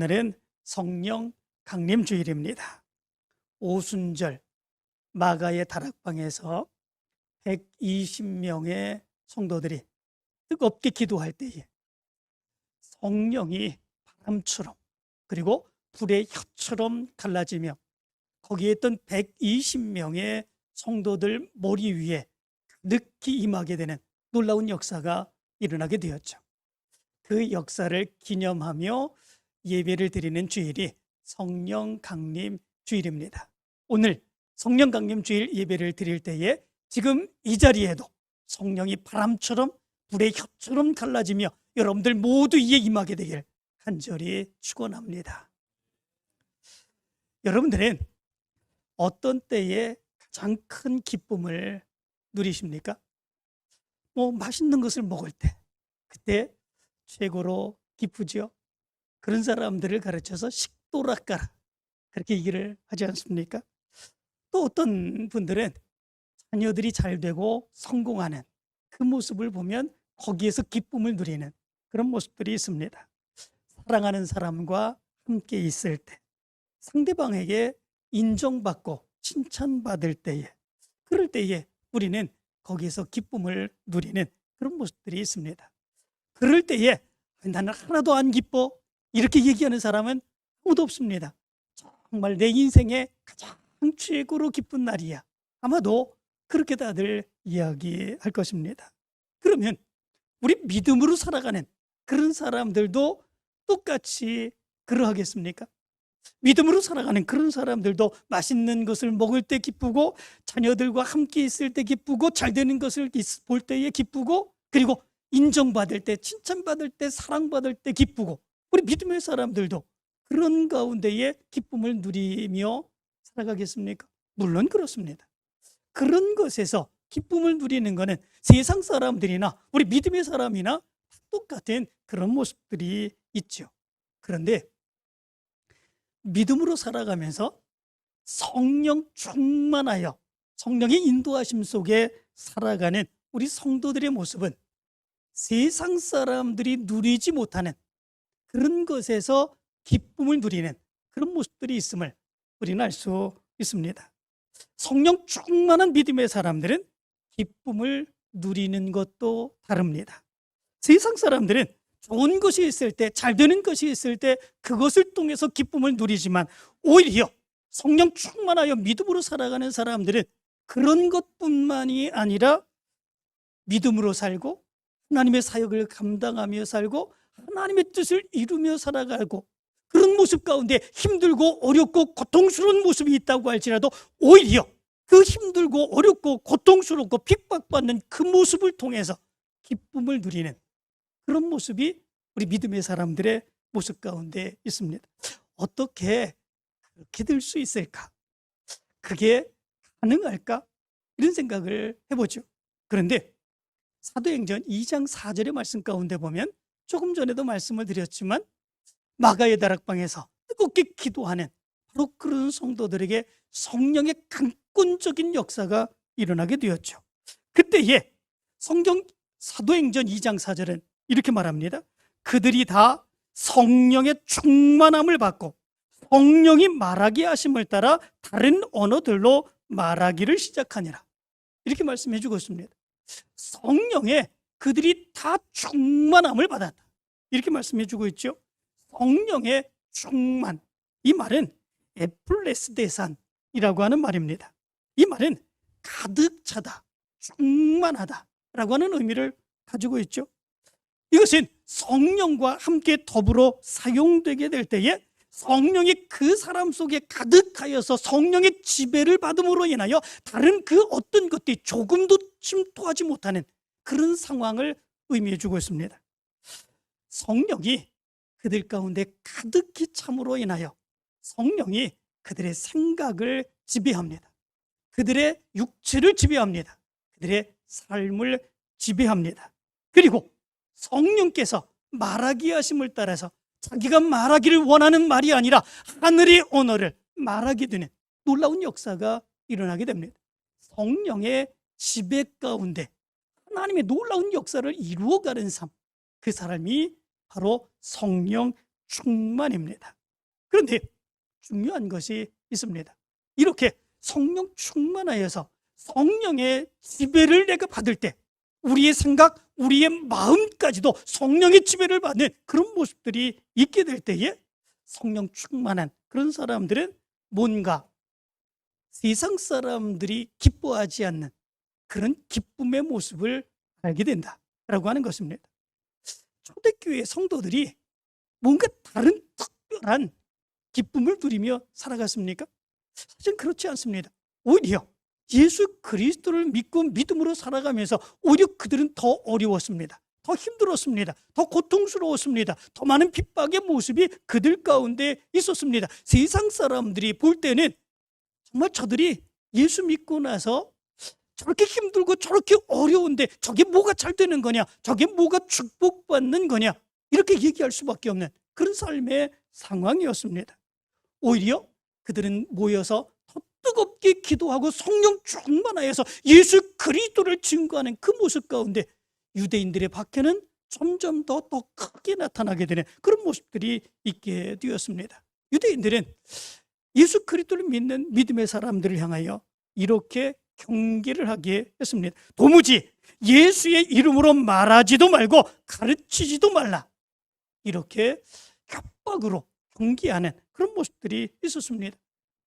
오늘은 성령 강림 주일입니다. 오순절 마가의 다락방에서 120명의 성도들이 뜨겁게 기도할 때에 성령이 바람처럼 그리고 불의 혀처럼 갈라지며 거기에 있던 120명의 성도들 머리 위에 가득히 임하게 되는 놀라운 역사가 일어나게 되었죠. 그 역사를 기념하며 예배를 드리는 주일이 성령 강림 주일입니다. 오늘 성령 강림 주일 예배를 드릴 때에 지금 이 자리에도 성령이 바람처럼 불의 혀처럼 갈라지며 여러분들 모두 이에 임하게 되길 간절히 축원합니다. 여러분들은 어떤 때에 가장 큰 기쁨을 누리십니까? 맛있는 것을 먹을 때 그때 최고로 기쁘죠. 그런 사람들을 가르쳐서 식도락가라 그렇게 얘기를 하지 않습니까? 또 어떤 분들은 자녀들이 잘 되고 성공하는 그 모습을 보면 거기에서 기쁨을 누리는 그런 모습들이 있습니다. 사랑하는 사람과 함께 있을 때 상대방에게 인정받고 칭찬받을 때에 그럴 때에 우리는 거기에서 기쁨을 누리는 그런 모습들이 있습니다. 그럴 때에 나는 하나도 안 기뻐 이렇게 얘기하는 사람은 아무도 없습니다. 정말 내 인생의 가장 최고로 기쁜 날이야. 아마도 그렇게 다들 이야기할 것입니다. 그러면 우리 믿음으로 살아가는 그런 사람들도 똑같이 그러하겠습니까? 믿음으로 살아가는 그런 사람들도 맛있는 것을 먹을 때 기쁘고 자녀들과 함께 있을 때 기쁘고 잘 되는 것을 볼 때에 기쁘고 그리고 인정받을 때 칭찬받을 때 사랑받을 때 기쁘고 우리 믿음의 사람들도 그런 가운데에 기쁨을 누리며 살아가겠습니까? 물론 그렇습니다. 그런 것에서 기쁨을 누리는 것은 세상 사람들이나 우리 믿음의 사람이나 똑같은 그런 모습들이 있죠. 그런데 믿음으로 살아가면서 성령 충만하여 성령의 인도하심 속에 살아가는 우리 성도들의 모습은 세상 사람들이 누리지 못하는 그런 것에서 기쁨을 누리는 그런 모습들이 있음을 우리는 알 수 있습니다. 성령 충만한 믿음의 사람들은 기쁨을 누리는 것도 다릅니다. 세상 사람들은 좋은 것이 있을 때, 잘 되는 것이 있을 때 그것을 통해서 기쁨을 누리지만 오히려 성령 충만하여 믿음으로 살아가는 사람들은 그런 것뿐만이 아니라 믿음으로 살고 하나님의 사역을 감당하며 살고 하나님의 뜻을 이루며 살아가고 그런 모습 가운데 힘들고 어렵고 고통스러운 모습이 있다고 할지라도 오히려 그 힘들고 어렵고 고통스럽고 핍박받는 그 모습을 통해서 기쁨을 누리는 그런 모습이 우리 믿음의 사람들의 모습 가운데 있습니다. 어떻게 그렇게 될 수 있을까? 그게 가능할까? 이런 생각을 해보죠. 그런데 사도행전 2장 4절의 말씀 가운데 보면 조금 전에도 말씀을 드렸지만 마가의 다락방에서 뜨겁게 기도하는 바로 그런 성도들에게 성령의 강권적인 역사가 일어나게 되었죠. 그때에 사도행전 2장 4절은 이렇게 말합니다. 그들이 다 성령의 충만함을 받고 성령이 말하게 하심을 따라 다른 언어들로 말하기를 시작하니라. 이렇게 말씀해 주고 있습니다. 성령에 그들이 다 충만함을 받았다. 이렇게 말씀해 주고 있죠. 성령의 충만. 이 말은 에플레스데산이라고 하는 말입니다. 이 말은 가득 차다, 충만하다 라고 하는 의미를 가지고 있죠. 이것은 성령과 함께 더불어 사용되게 될 때에 성령이 그 사람 속에 가득하여서 성령의 지배를 받음으로 인하여 다른 그 어떤 것들이 조금도 침투하지 못하는 그런 상황을 의미해 주고 있습니다. 성령이 그들 가운데 가득히 참으로 인하여 성령이 그들의 생각을 지배합니다. 그들의 육체를 지배합니다. 그들의 삶을 지배합니다. 그리고 성령께서 말하게 하심을 따라서 자기가 말하기를 원하는 말이 아니라 하늘의 언어를 말하게 되는 놀라운 역사가 일어나게 됩니다. 성령의 지배 가운데 하나님의 놀라운 역사를 이루어가는 삶, 그 사람이 바로 성령 충만입니다. 그런데 중요한 것이 있습니다. 이렇게 성령 충만하여서 성령의 지배를 내가 받을 때 우리의 생각, 우리의 마음까지도 성령의 지배를 받는 그런 모습들이 있게 될 때에 성령 충만한 그런 사람들은 뭔가 세상 사람들이 기뻐하지 않는 그런 기쁨의 모습을 알게 된다라고 하는 것입니다. 초대교회 성도들이 뭔가 다른 특별한 기쁨을 누리며 살아갔습니까? 사실 그렇지 않습니다. 오히려 예수 그리스도를 믿고 믿음으로 살아가면서 오히려 그들은 더 어려웠습니다. 더 힘들었습니다. 더 고통스러웠습니다. 더 많은 핍박의 모습이 그들 가운데 있었습니다. 세상 사람들이 볼 때는 정말 저들이 예수 믿고 나서 저렇게 힘들고 저렇게 어려운데 저게 뭐가 잘 되는 거냐, 저게 뭐가 축복받는 거냐, 이렇게 얘기할 수밖에 없는 그런 삶의 상황이었습니다. 오히려 그들은 모여서 더 뜨겁게 기도하고 성령 충만하여서 예수 그리스도를 증거하는 그 모습 가운데 유대인들의 박해는 점점 더 크게 나타나게 되는 그런 모습들이 있게 되었습니다. 유대인들은 예수 그리스도를 믿는 믿음의 사람들을 향하여 이렇게 경계를 하게 했습니다. 도무지 예수의 이름으로 말하지도 말고 가르치지도 말라, 이렇게 협박으로 경계하는 그런 모습들이 있었습니다.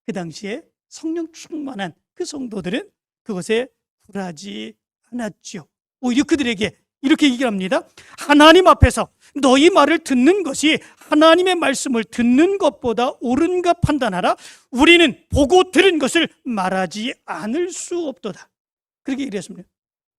그 당시에 성령 충만한 그 성도들은 그것에 굴하지 않았죠. 오히려 그들에게 이렇게 얘기를 합니다. 하나님 앞에서 너희 말을 듣는 것이 하나님의 말씀을 듣는 것보다 옳은가 판단하라. 우리는 보고 들은 것을 말하지 않을 수 없도다. 그렇게 얘기했습니다.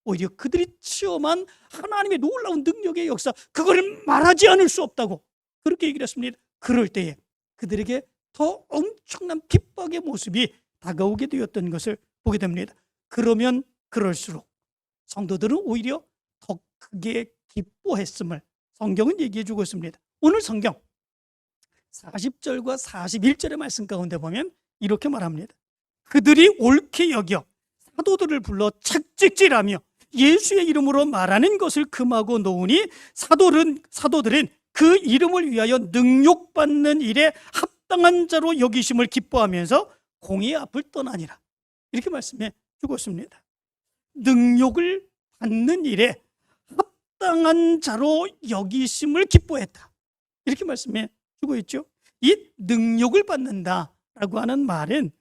오히려 그들이 체험한 하나님의 놀라운 능력의 역사, 그거를 말하지 않을 수 없다고 그렇게 얘기를 했습니다. 그럴 때에 그들에게 더 엄청난 핍박의 모습이 다가오게 되었던 것을 보게 됩니다. 그러면 그럴수록 성도들은 오히려 더 크게 기뻐했음을 성경은 얘기해 주고 있습니다. 오늘 성경 40절과 41절의 말씀 가운데 보면 이렇게 말합니다. 그들이 옳게 여겨 사도들을 불러 책찍질하며 예수의 이름으로 말하는 것을 금하고 놓으니 사도들은 그 이름을 위하여 능욕받는 일에 합당한 자로 여기심을 기뻐하면서 공의 앞을 떠나니라. 이렇게 말씀해 주고 있습니다. 능욕을 받는 일에 합당한 자로 여기심을 기뻐했다, 이렇게 말씀해 주고 있죠. 이 능욕을 받는다라고 하는 말은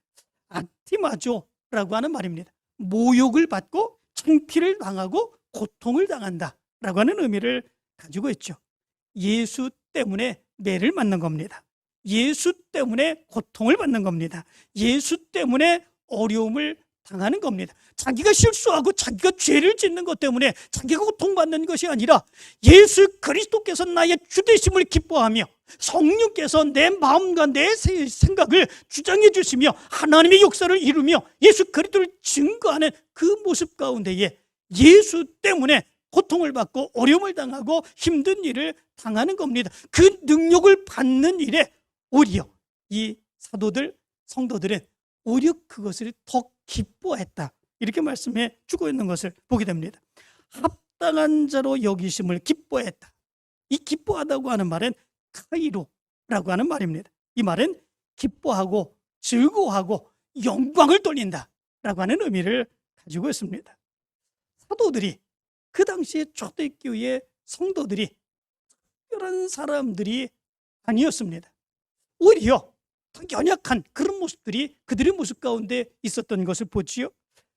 아티마조라고 하는 말입니다. 모욕을 받고 창피를 당하고 고통을 당한다라고 하는 의미를 가지고 있죠. 예수 때문에 매를 맞는 겁니다. 예수 때문에 고통을 받는 겁니다. 예수 때문에 어려움을 당하는 겁니다. 자기가 실수하고 자기가 죄를 짓는 것 때문에 자기가 고통받는 것이 아니라 예수 그리스도께서 나의 주되심을 기뻐하며 성령께서 내 마음과 내 생각을 주장해 주시며 하나님의 역사를 이루며 예수 그리스도를 증거하는 그 모습 가운데에 예수 때문에 고통을 받고 어려움을 당하고 힘든 일을 당하는 겁니다. 그 능력을 받는 일에 오히려 이 사도들, 성도들은 오히려 그것을 더 기뻐했다, 이렇게 말씀해 주고 있는 것을 보게 됩니다. 합당한 자로 여기심을 기뻐했다. 이 기뻐하다고 하는 말은 카이로라고 하는 말입니다. 이 말은 기뻐하고 즐거워하고 영광을 돌린다라고 하는 의미를 가지고 있습니다. 사도들이 그 당시에 초대교회 성도들이 특별한 사람들이 아니었습니다. 오히려 더 연약한 그런 모습들이 그들의 모습 가운데 있었던 것을 보지요.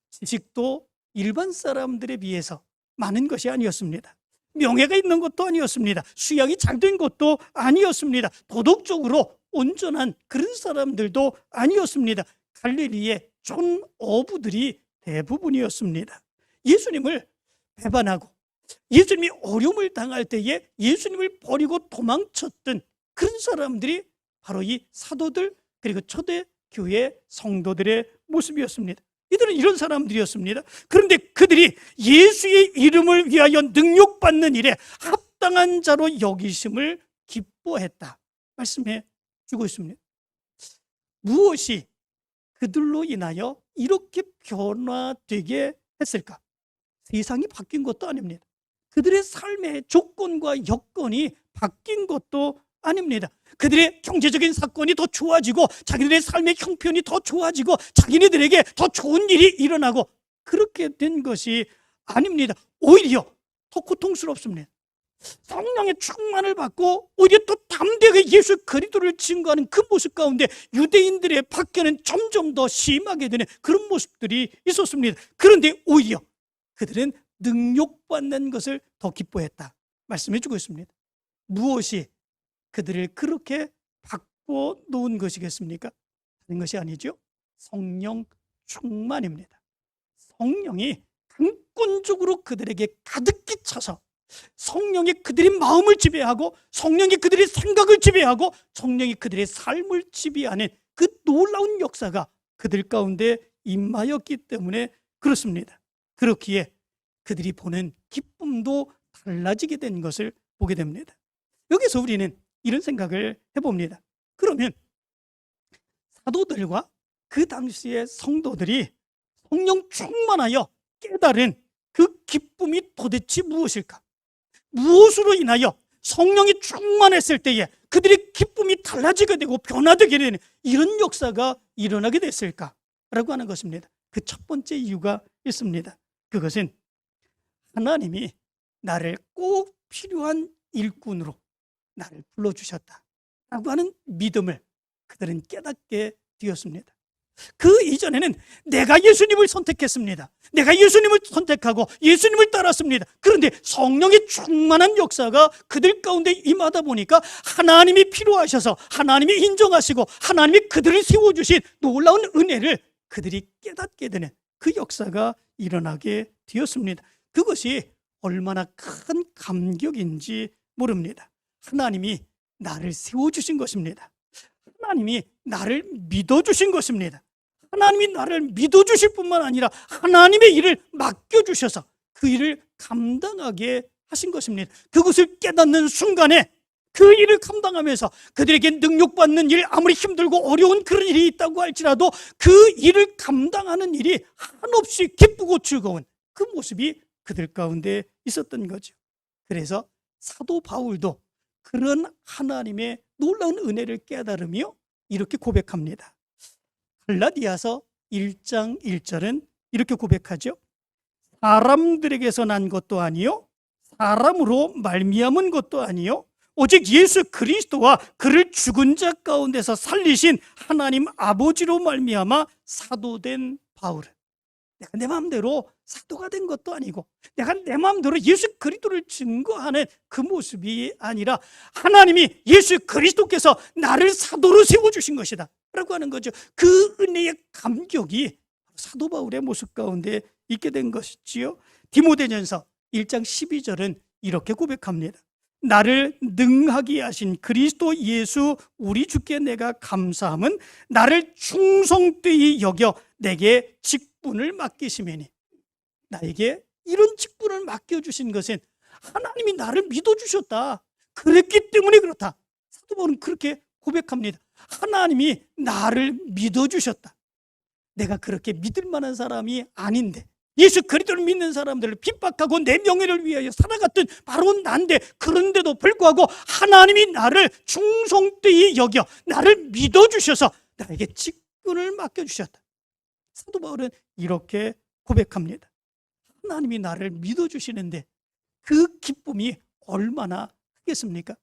지식도 일반 사람들에 비해서 많은 것이 아니었습니다. 명예가 있는 것도 아니었습니다. 수양이 잘 된 것도 아니었습니다. 도덕적으로 온전한 그런 사람들도 아니었습니다. 갈릴리의 촌 어부들이 대부분이었습니다. 예수님을 배반하고 예수님이 어려움을 당할 때에 예수님을 버리고 도망쳤던 그런 사람들이 바로 이 사도들, 그리고 초대교회 성도들의 모습이었습니다. 이들은 이런 사람들이었습니다. 그런데 그들이 예수의 이름을 위하여 능욕받는 일에 합당한 자로 여기심을 기뻐했다 말씀해 주고 있습니다. 무엇이 그들로 인하여 이렇게 변화되게 했을까? 세상이 바뀐 것도 아닙니다. 그들의 삶의 조건과 여건이 바뀐 것도 아닙니다. 그들의 경제적인 사건이 더 좋아지고 자기들의 삶의 형편이 더 좋아지고 자기네들에게 더 좋은 일이 일어나고 그렇게 된 것이 아닙니다. 오히려 더 고통스럽습니다. 성령의 충만을 받고 오히려 또 담대하게 예수 그리스도를 증거하는 그 모습 가운데 유대인들의 박해는 점점 더 심하게 되는 그런 모습들이 있었습니다. 그런데 오히려 그들은 능욕받는 것을 더 기뻐했다 말씀해 주고 있습니다. 무엇이 그들을 그렇게 바꿔 놓은 것이겠습니까? 다른 것이 아니죠. 성령 충만입니다. 성령이 강권적으로 그들에게 가득히 차서 성령이 그들의 마음을 지배하고 성령이 그들의 생각을 지배하고 성령이 그들의 삶을 지배하는 그 놀라운 역사가 그들 가운데 임하였기 때문에 그렇습니다. 그렇기에 그들이 보는 기쁨도 달라지게 된 것을 보게 됩니다. 여기서 우리는 이런 생각을 해봅니다. 그러면 사도들과 그 당시의 성도들이 성령 충만하여 깨달은 그 기쁨이 도대체 무엇일까? 무엇으로 인하여 성령이 충만했을 때에 그들의 기쁨이 달라지게 되고 변화되게 되는 이런 역사가 일어나게 됐을까라고 하는 것입니다. 그 첫 번째 이유가 있습니다. 그것은 하나님이 나를 꼭 필요한 일꾼으로 나를 불러주셨다라고 하는 믿음을 그들은 깨닫게 되었습니다. 그 이전에는 내가 예수님을 선택했습니다. 내가 예수님을 선택하고 예수님을 따랐습니다. 그런데 성령의 충만한 역사가 그들 가운데 임하다 보니까 하나님이 필요하셔서 하나님이 인정하시고 하나님이 그들을 세워주신 놀라운 은혜를 그들이 깨닫게 되는 그 역사가 일어나게 되었습니다. 그것이 얼마나 큰 감격인지 모릅니다. 하나님이 나를 세워주신 것입니다. 하나님이 나를 믿어주신 것입니다. 하나님이 나를 믿어주실 뿐만 아니라 하나님의 일을 맡겨주셔서 그 일을 감당하게 하신 것입니다. 그것을 깨닫는 순간에 그 일을 감당하면서 그들에게 능력받는 일, 아무리 힘들고 어려운 그런 일이 있다고 할지라도 그 일을 감당하는 일이 한없이 기쁘고 즐거운 그 모습이 그들 가운데 있었던 거죠. 그래서 사도 바울도 그런 하나님의 놀라운 은혜를 깨달으며 이렇게 고백합니다. 갈라디아서 1장 1절은 이렇게 고백하죠. 사람들에게서 난 것도 아니요 사람으로 말미암은 것도 아니요 오직 예수 그리스도와 그를 죽은 자 가운데서 살리신 하나님 아버지로 말미암아 사도된 바울은 내가 내 마음대로 사도가 된 것도 아니고 내가 내 마음대로 예수 그리스도를 증거하는 그 모습이 아니라 하나님이 예수 그리스도께서 나를 사도로 세워주신 것이다 라고 하는 거죠. 그 은혜의 감격이 사도 바울의 모습 가운데 있게 된 것이지요. 디모데전서 1장 12절은 이렇게 고백합니다. 나를 능하게 하신 그리스도 예수 우리 주께 내가 감사함은 나를 충성되이 여겨 내게 직분을 맡기시매니. 나에게 이런 직분을 맡겨주신 것은 하나님이 나를 믿어주셨다. 그랬기 때문에 그렇다. 사도 바울은 그렇게 고백합니다. 하나님이 나를 믿어주셨다. 내가 그렇게 믿을 만한 사람이 아닌데 예수 그리스도를 믿는 사람들을 핍박하고 내 명예를 위하여 살아갔던 바로 난데 그런데도 불구하고 하나님이 나를 충성되이 여겨 나를 믿어주셔서 나에게 직분을 맡겨주셨다. 사도 바울은 이렇게 고백합니다. 하나님이 나를 믿어주시는데 그 기쁨이 얼마나 크겠습니까?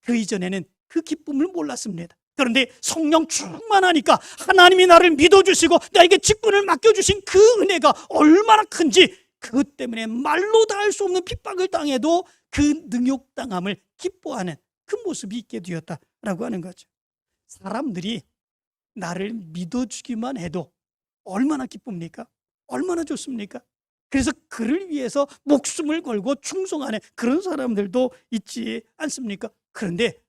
그 이전에는 그 기쁨을 몰랐습니다. 그런데 성령 충만하니까 하나님이 나를 믿어주시고 나에게 직분을 맡겨주신 그 은혜가 얼마나 큰지 그것 때문에 말로 다 할 수 없는 핍박을 당해도 그 능욕당함을 기뻐하는 그 모습이 있게 되었다라고 하는 거죠. 사람들이 나를 믿어주기만 해도 얼마나 기쁩니까? 얼마나 좋습니까? 그래서 그를 위해서 목숨을 걸고 충성하는 그런 사람들도 있지 않습니까? 그런데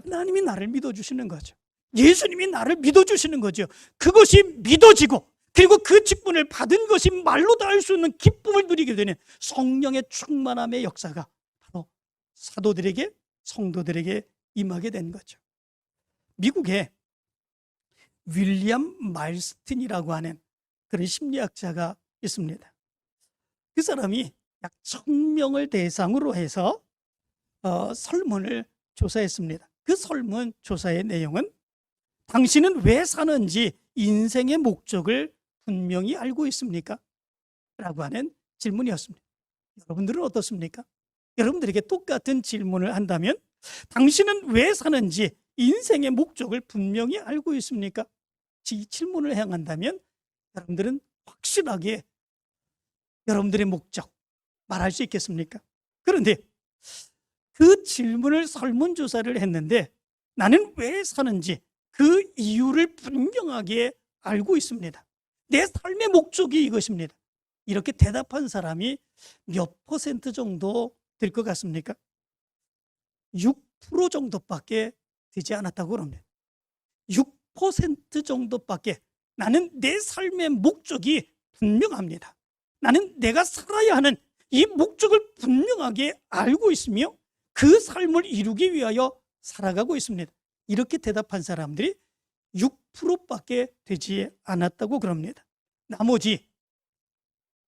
하나님이 나를 믿어주시는 거죠. 예수님이 나를 믿어주시는 거죠. 그것이 믿어지고 그리고 그 직분을 받은 것이 말로 다 할 수 없는 기쁨을 누리게 되는 성령의 충만함의 역사가 바로 사도들에게 성도들에게 임하게 된 거죠. 미국에 윌리엄 마일스틴이라고 하는 그런 심리학자가 있습니다. 그 사람이 약 1000명을 대상으로 해서 설문을 조사했습니다. 그 설문조사의 내용은 당신은 왜 사는지 인생의 목적을 분명히 알고 있습니까? 라고 하는 질문이었습니다. 여러분들은 어떻습니까? 여러분들에게 똑같은 질문을 한다면 당신은 왜 사는지 인생의 목적을 분명히 알고 있습니까? 이 질문을 행한다면 여러분들은 확실하게 여러분들의 목적 말할 수 있겠습니까? 그런데 그 질문을 설문조사를 했는데 나는 왜 사는지 그 이유를 분명하게 알고 있습니다. 내 삶의 목적이 이것입니다. 이렇게 대답한 사람이 몇 퍼센트 정도 될 것 같습니까? 6% 정도밖에 되지 않았다고 합니다. 6% 정도밖에 나는 내 삶의 목적이 분명합니다. 나는 내가 살아야 하는 이 목적을 분명하게 알고 있으며 그 삶을 이루기 위하여 살아가고 있습니다. 이렇게 대답한 사람들이 6%밖에 되지 않았다고 그럽니다. 나머지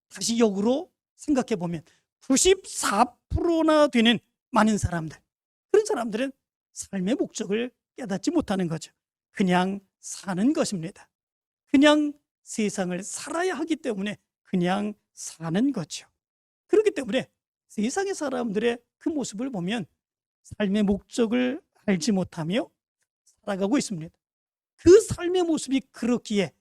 다시 역으로 생각해 보면 94%나 되는 많은 사람들, 그런 사람들은 삶의 목적을 깨닫지 못하는 거죠. 그냥 사는 것입니다. 그냥 세상을 살아야 하기 때문에 그냥 사는 거죠. 그렇기 때문에 세상의 사람들의 그 모습을 보면 삶의 목적을 알지 못하며 살아가고 있습니다. 그 삶의 모습이 그렇기에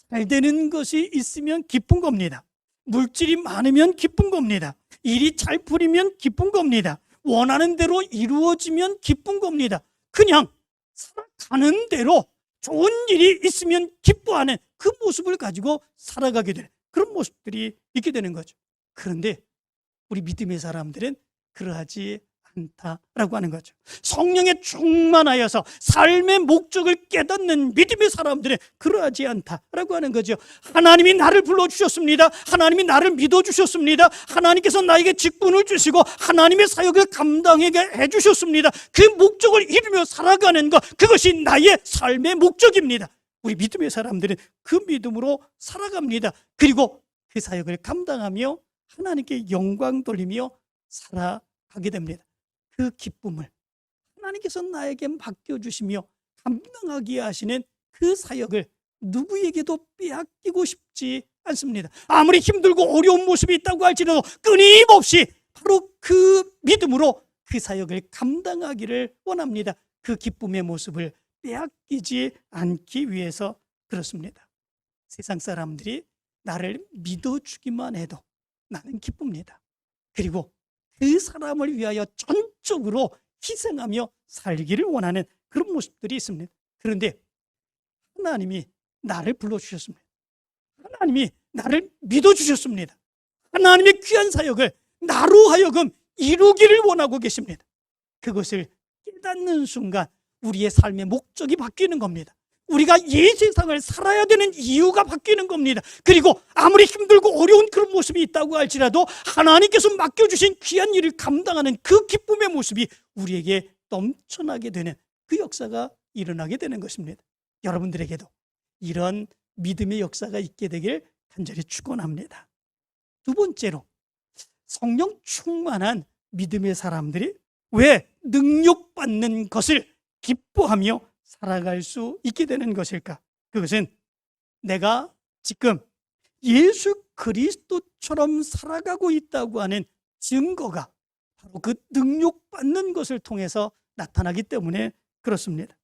잘 되는 것이 있으면 기쁜 겁니다. 물질이 많으면 기쁜 겁니다. 일이 잘 풀리면 기쁜 겁니다. 원하는 대로 이루어지면 기쁜 겁니다. 그냥 살아가는 대로 좋은 일이 있으면 기뻐하는 그 모습을 가지고 살아가게 되는 그런 모습들이 있게 되는 거죠. 그런데 우리 믿음의 사람들은 그러하지 않다라고 하는 거죠. 성령에 충만하여서 삶의 목적을 깨닫는 믿음의 사람들은 그러하지 않다라고 하는 거죠. 하나님이 나를 불러주셨습니다. 하나님이 나를 믿어주셨습니다. 하나님께서 나에게 직분을 주시고 하나님의 사역을 감당하게 해주셨습니다. 그 목적을 이루며 살아가는 것, 그것이 나의 삶의 목적입니다. 우리 믿음의 사람들은 그 믿음으로 살아갑니다. 그리고 그 사역을 감당하며 하나님께 영광 돌리며 살아가게 됩니다. 그 기쁨을 하나님께서 나에게 맡겨주시며 감당하게 하시는 그 사역을 누구에게도 빼앗기고 싶지 않습니다. 아무리 힘들고 어려운 모습이 있다고 할지라도 끊임없이 바로 그 믿음으로 그 사역을 감당하기를 원합니다. 그 기쁨의 모습을 빼앗기지 않기 위해서 그렇습니다. 세상 사람들이 나를 믿어주기만 해도 나는 기쁩니다. 그리고 그 사람을 위하여 전적으로 희생하며 살기를 원하는 그런 모습들이 있습니다. 그런데 하나님이 나를 불러주셨습니다. 하나님이 나를 믿어주셨습니다. 하나님의 귀한 사역을 나로 하여금 이루기를 원하고 계십니다. 그것을 깨닫는 순간 우리의 삶의 목적이 바뀌는 겁니다. 우리가 이 세상을 살아야 되는 이유가 바뀌는 겁니다. 그리고 아무리 힘들고 어려운 그런 모습이 있다고 할지라도 하나님께서 맡겨주신 귀한 일을 감당하는 그 기쁨의 모습이 우리에게 넘쳐나게 되는 그 역사가 일어나게 되는 것입니다. 여러분들에게도 이런 믿음의 역사가 있게 되길 간절히 축원합니다. 두 번째로, 성령 충만한 믿음의 사람들이 왜 능력받는 것을 기뻐하며 살아갈 수 있게 되는 것일까? 그것은 내가 지금 예수 그리스도처럼 살아가고 있다고 하는 증거가 바로 그 능력받는 것을 통해서 나타나기 때문에 그렇습니다.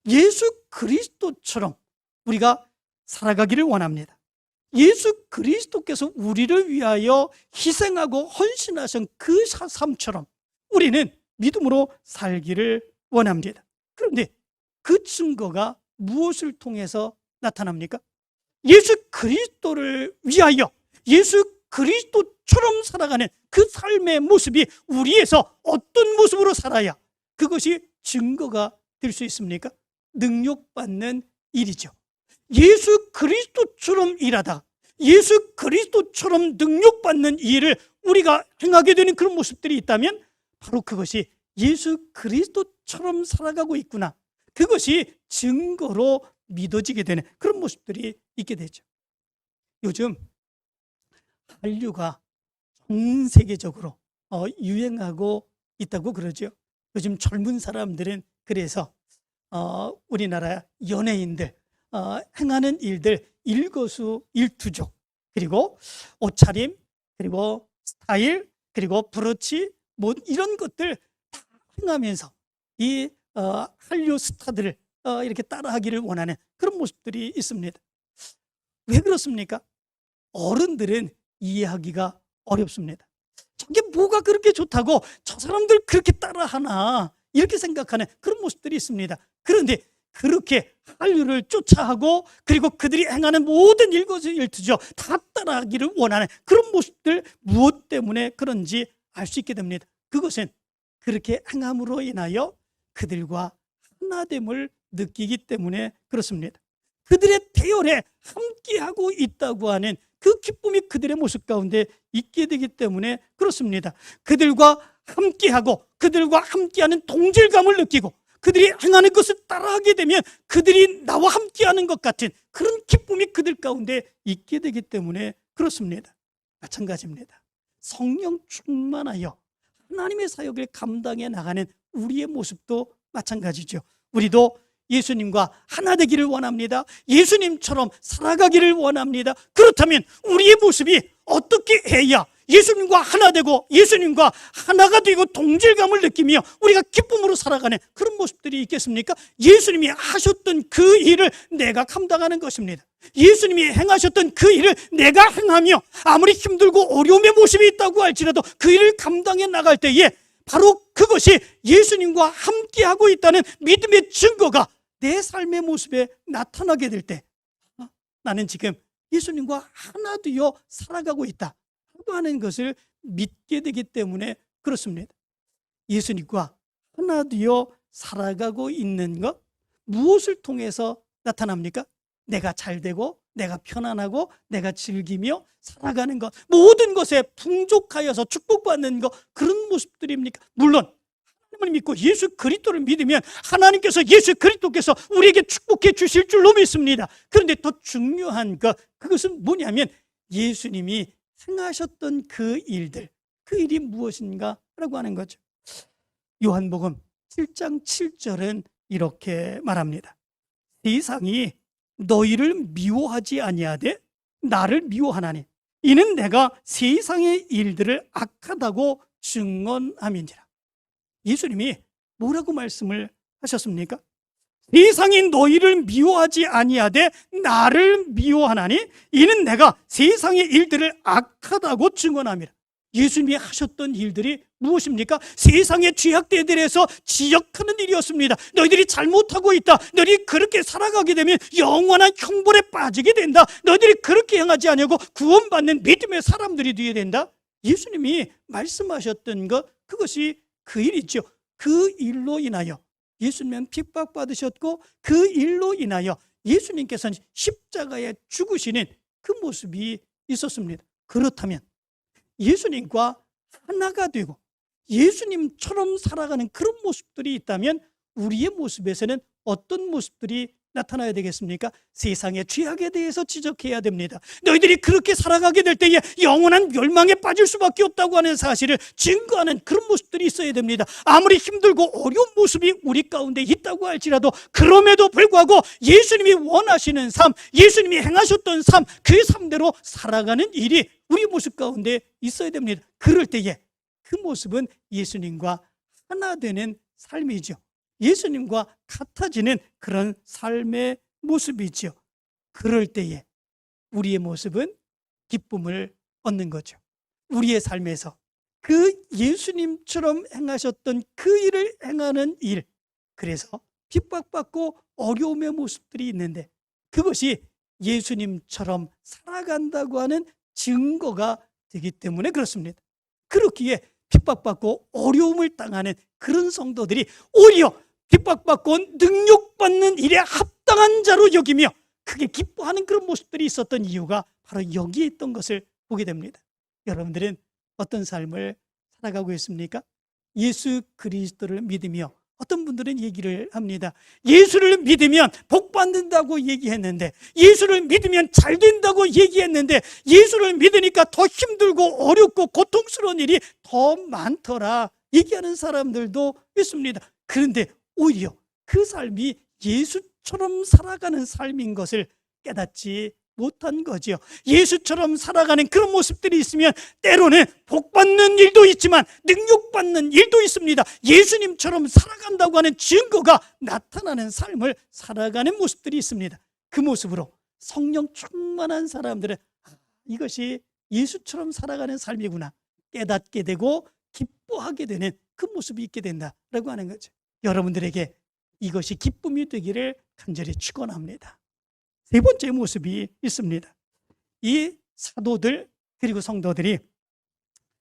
예수 그리스도처럼 우리가 살아가기를 원합니다. 예수 그리스도께서 우리를 위하여 희생하고 헌신하신 그 삶처럼 우리는 믿음으로 살기를 원합니다. 그런데 그 증거가 무엇을 통해서 나타납니까? 예수 그리스도를 위하여 예수 그리스도처럼 살아가는 그 삶의 모습이 우리에서 어떤 모습으로 살아야 그것이 증거가 될 수 있습니까? 능력받는 일이죠. 예수 그리스도처럼 일하다 예수 그리스도처럼 능력받는 일을 우리가 행하게 되는 그런 모습들이 있다면 바로 그것이 예수 그리스도처럼 살아가고 있구나, 그것이 증거로 믿어지게 되는 그런 모습들이 있게 되죠. 요즘 한류가 전 세계적으로 유행하고 있다고 그러죠. 요즘 젊은 사람들은 그래서 우리나라 연예인들 행하는 일들 일거수일투족, 그리고 옷차림, 그리고 스타일, 그리고 브로치, 뭐 이런 것들 다 행하면서 이 한류 스타들을 이렇게 따라하기를 원하는 그런 모습들이 있습니다. 왜 그렇습니까? 어른들은 이해하기가 어렵습니다. 저게 뭐가 그렇게 좋다고 저 사람들 그렇게 따라하나, 이렇게 생각하는 그런 모습들이 있습니다. 그런데 그렇게 한류를 쫓아하고, 그리고 그들이 행하는 모든 일거수일투족 다 따라하기를 원하는 그런 모습들, 무엇 때문에 그런지 알 수 있게 됩니다. 그것은 그렇게 행함으로 인하여 그들과 하나됨을 느끼기 때문에 그렇습니다. 그들의 대열에 함께하고 있다고 하는 그 기쁨이 그들의 모습 가운데 있게 되기 때문에 그렇습니다. 그들과 함께하고 그들과 함께하는 동질감을 느끼고 그들이 행하는 것을 따라하게 되면 그들이 나와 함께하는 것 같은 그런 기쁨이 그들 가운데 있게 되기 때문에 그렇습니다. 마찬가지입니다. 성령 충만하여 하나님의 사역을 감당해 나가는 우리의 모습도 마찬가지죠. 우리도 예수님과 하나 되기를 원합니다. 예수님처럼 살아가기를 원합니다. 그렇다면 우리의 모습이 어떻게 해야 예수님과 하나 되고 예수님과 하나가 되고 동질감을 느끼며 우리가 기쁨으로 살아가는 그런 모습들이 있겠습니까? 예수님이 하셨던 그 일을 내가 감당하는 것입니다. 예수님이 행하셨던 그 일을 내가 행하며 아무리 힘들고 어려움의 모습이 있다고 할지라도 그 일을 감당해 나갈 때에 바로 그것이 예수님과 함께하고 있다는 믿음의 증거가 내 삶의 모습에 나타나게 될 때, 나는 지금 예수님과 하나 되어 살아가고 있다 하는 것을 믿게 되기 때문에 그렇습니다. 예수님과 하나 되어 살아가고 있는 것, 무엇을 통해서 나타납니까? 내가 잘되고 내가 편안하고 내가 즐기며 살아가는 것, 모든 것에 풍족하여서 축복받는 것, 그런 모습들입니까? 물론 하나님을 믿고 예수 그리스도를 믿으면 하나님께서, 예수 그리스도께서 우리에게 축복해 주실 줄로 믿습니다. 그런데 더 중요한 것, 그것은 뭐냐면 예수님이 행하셨던 그 일들, 그 일이 무엇인가 라고 하는 거죠. 요한복음 7장 7절은 이렇게 말합니다. 세상이 너희를 미워하지 아니하되 나를 미워하나니 이는 내가 세상의 일들을 악하다고 증언함이니라. 예수님이 뭐라고 말씀을 하셨습니까? 세상이 너희를 미워하지 아니하되 나를 미워하나니 이는 내가 세상의 일들을 악하다고 증언함이라. 예수님이 하셨던 일들이 무엇입니까? 세상의 죄악되들에서 지적하는 일이었습니다. 너희들이 잘못하고 있다. 너희들이 그렇게 살아가게 되면 영원한 형벌에 빠지게 된다. 너희들이 그렇게 행하지 않고 구원받는 믿음의 사람들이 되어야 된다. 예수님이 말씀하셨던 것, 그것이 그 일이죠. 그 일로 인하여 예수님은 핍박받으셨고 그 일로 인하여 예수님께서는 십자가에 죽으시는 그 모습이 있었습니다. 그렇다면 예수님과 하나가 되고 예수님처럼 살아가는 그런 모습들이 있다면 우리의 모습에서는 어떤 모습들이 나타나야 되겠습니까? 세상의 죄악에 대해서 지적해야 됩니다. 너희들이 그렇게 살아가게 될 때에 영원한 멸망에 빠질 수밖에 없다고 하는 사실을 증거하는 그런 모습들이 있어야 됩니다. 아무리 힘들고 어려운 모습이 우리 가운데 있다고 할지라도 그럼에도 불구하고 예수님이 원하시는 삶, 예수님이 행하셨던 삶, 그 삶대로 살아가는 일이 우리 모습 가운데 있어야 됩니다. 그럴 때에 그 모습은 예수님과 하나 되는 삶이죠. 예수님과 같아지는 그런 삶의 모습이죠. 그럴 때에 우리의 모습은 기쁨을 얻는 거죠. 우리의 삶에서 그 예수님처럼 행하셨던 그 일을 행하는 일, 그래서 핍박받고 어려움의 모습들이 있는데 그것이 예수님처럼 살아간다고 하는 증거가 되기 때문에 그렇습니다. 그렇기에 핍박받고 어려움을 당하는 그런 성도들이 오히려 핍박받고 능력받는 일에 합당한 자로 여기며 크게 기뻐하는 그런 모습들이 있었던 이유가 바로 여기에 있던 것을 보게 됩니다. 여러분들은 어떤 삶을 살아가고 있습니까? 예수 그리스도를 믿으며 어떤 분들은 얘기를 합니다. 예수를 믿으면 복 받는다고 얘기했는데, 예수를 믿으면 잘 된다고 얘기했는데, 예수를 믿으니까 더 힘들고 어렵고 고통스러운 일이 더 많더라 얘기하는 사람들도 있습니다. 그런데 오히려 그 삶이 예수처럼 살아가는 삶인 것을 깨닫지 못한 거지요. 예수처럼 살아가는 그런 모습들이 있으면 때로는 복받는 일도 있지만 능력받는 일도 있습니다. 예수님처럼 살아간다고 하는 증거가 나타나는 삶을 살아가는 모습들이 있습니다. 그 모습으로 성령 충만한 사람들은 이것이 예수처럼 살아가는 삶이구나 깨닫게 되고 기뻐하게 되는 그 모습이 있게 된다라고 하는 거죠. 여러분들에게 이것이 기쁨이 되기를 간절히 축원합니다. 세 번째 모습이 있습니다. 이 사도들 그리고 성도들이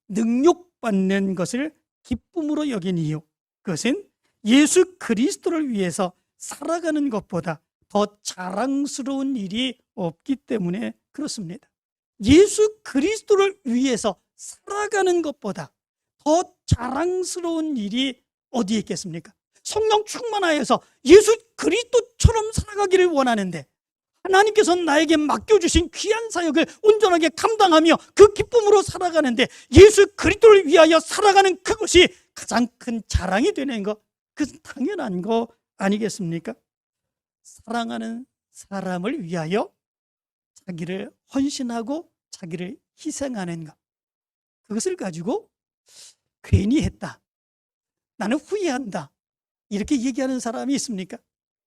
능력받는 것을 기쁨으로 여긴 이유, 그것은 예수 그리스도를 위해서 살아가는 것보다 더 자랑스러운 일이 없기 때문에 그렇습니다. 예수 그리스도를 위해서 살아가는 것보다 더 자랑스러운 일이 어디에 있겠습니까? 성령 충만하여서 예수 그리스도처럼 살아가기를 원하는데 하나님께서 나에게 맡겨주신 귀한 사역을 온전하게 감당하며 그 기쁨으로 살아가는데 예수 그리스도를 위하여 살아가는 그것이 가장 큰 자랑이 되는 것, 그것은 당연한 거 아니겠습니까? 사랑하는 사람을 위하여 자기를 헌신하고 자기를 희생하는 것, 그것을 가지고 괜히 했다, 나는 후회한다, 이렇게 얘기하는 사람이 있습니까?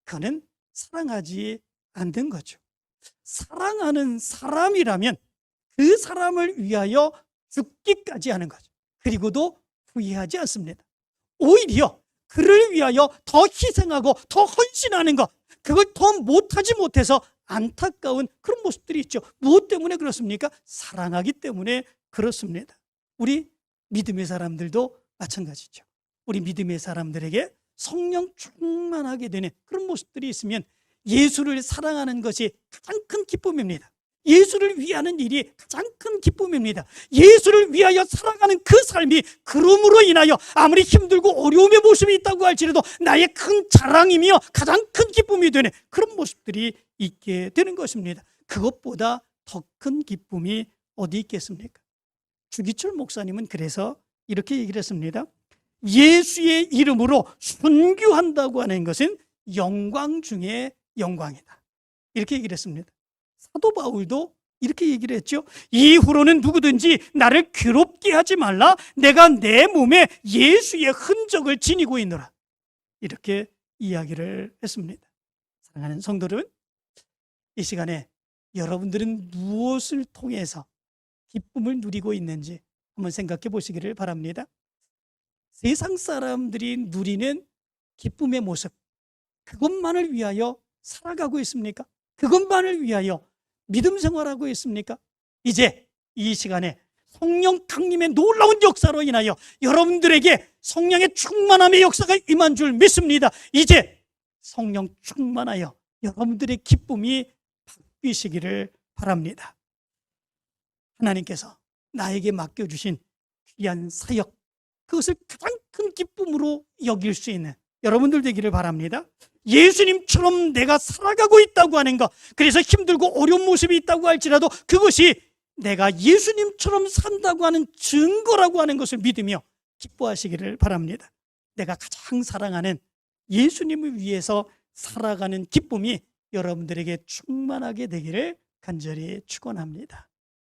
그는 사랑하지 않는 거죠. 사랑하는 사람이라면 그 사람을 위하여 죽기까지 하는 거죠. 그리고도 후회하지 않습니다. 오히려 그를 위하여 더 희생하고 더 헌신하는 것, 그걸 더 못하지 못해서 안타까운 그런 모습들이 있죠. 무엇 때문에 그렇습니까? 사랑하기 때문에 그렇습니다. 우리 믿음의 사람들도 마찬가지죠. 우리 믿음의 사람들에게 성령 충만하게 되는 그런 모습들이 있으면 예수를 사랑하는 것이 가장 큰 기쁨입니다. 예수를 위하는 일이 가장 큰 기쁨입니다. 예수를 위하여 살아가는 그 삶이 그럼으로 인하여 아무리 힘들고 어려움의 모습이 있다고 할지라도 나의 큰 자랑이며 가장 큰 기쁨이 되는 그런 모습들이 있게 되는 것입니다. 그것보다 더 큰 기쁨이 어디 있겠습니까? 주기철 목사님은 그래서 이렇게 얘기를 했습니다. 예수의 이름으로 순교한다고 하는 것은 영광 중에 영광이다, 이렇게 얘기를 했습니다. 사도 바울도 이렇게 얘기를 했죠. 이후로는 누구든지 나를 괴롭게 하지 말라, 내가 내 몸에 예수의 흔적을 지니고 있노라, 이렇게 이야기를 했습니다. 사랑하는 성도들, 이 시간에 여러분들은 무엇을 통해서 기쁨을 누리고 있는지 한번 생각해 보시기를 바랍니다. 세상 사람들이 누리는 기쁨의 모습, 그것만을 위하여 살아가고 있습니까? 그것만을 위하여 믿음 생활하고 있습니까? 이제 이 시간에 성령 강림의 놀라운 역사로 인하여 여러분들에게 성령의 충만함의 역사가 임한 줄 믿습니다. 이제 성령 충만하여 여러분들의 기쁨이 바뀌시기를 바랍니다. 하나님께서 나에게 맡겨주신 귀한 사역, 그것을 가장 큰 기쁨으로 여길 수 있는 여러분들 되기를 바랍니다. 예수님처럼 내가 살아가고 있다고 하는 것, 그래서 힘들고 어려운 모습이 있다고 할지라도 그것이 내가 예수님처럼 산다고 하는 증거라고 하는 것을 믿으며 기뻐하시기를 바랍니다. 내가 가장 사랑하는 예수님을 위해서 살아가는 기쁨이 여러분들에게 충만하게 되기를 간절히 축원합니다.